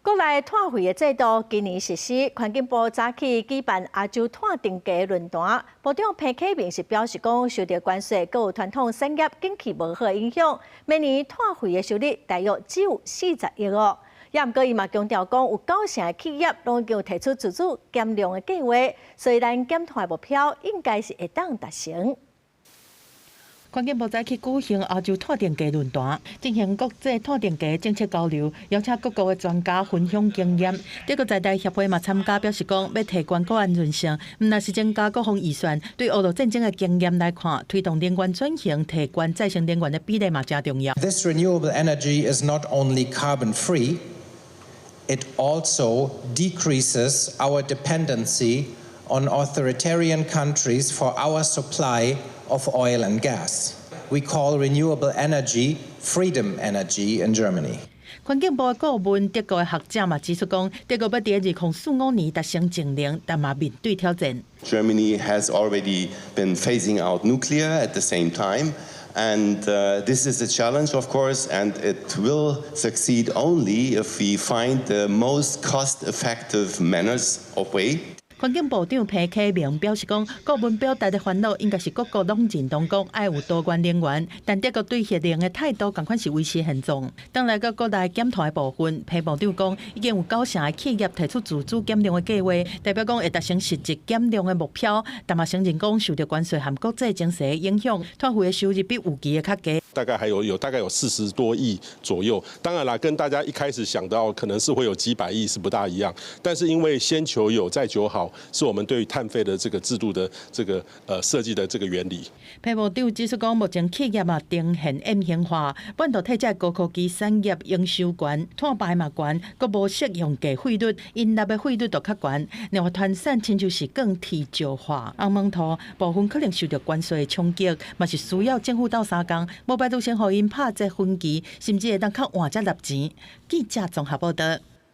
国内碳费的制度今年实施，环境部早起举办亚洲碳定价论坛，部长潘启明是表示讲，受到关税各有传统产业景气无好的影响，明年碳费的收入大约只有40亿哦。也毋过，伊嘛强调讲，有9成的企业拢已经有提出自主减量的计划，所以咱减碳的目标应该是会当达成。环境部早起举行亚洲碳定价论坛，进行国际碳定价政策交流，邀请各国的专家分享经验。德国在台协会嘛参加，表示讲要提高国安韧性，毋但是增加国防预算。对俄罗战争的经验来看，推动能源转型、提高再生能源的比例嘛真重要。This renewable energy is not only carbon free, it also decreases our dependency on authoritarian countries for our supply of oil and gas. We call renewable energy freedom energy in Germany. 环境部的顾问、德国的学者嘛指出讲，德国要在2045年达成净零，但嘛面对挑战。Germany has already been phasing out nuclear at the same time. And this is a challenge, of course, and it will succeed only if we find the most cost-effective manners of way. 环境部长潘启明表示讲，顾问表达的烦恼应该是各国拢认同讲爱有多元能源，但德国对核能的态度同款是维持现状。当来到国内减碳的部分，潘部长讲，已经有9成的企业提出自主减量的计划，代表讲会达成实质减量的目标。但嘛承认讲，受到关税和国际情势的影响，碳费的收入比预期的较低。大概大概有40多亿左右。当然啦，跟大家一开始想到可能是会有几百亿是不大一样。但是因为先求有再求好，是我们对于碳费的这个制度的这个设计的这个原理。潘部长指出讲，目前企业嘛呈现 M 型化，半导体这高科技产业营收悬，碳排嘛悬，阁无适用低费率，因纳的费率就较悬。另外，团产亲像是更体旧化，红毛土部分可能受到关税的冲击，嘛是需要政府斗相共。拜都先互因拍这分期，甚至会当较晚才纳钱。记者综合报道。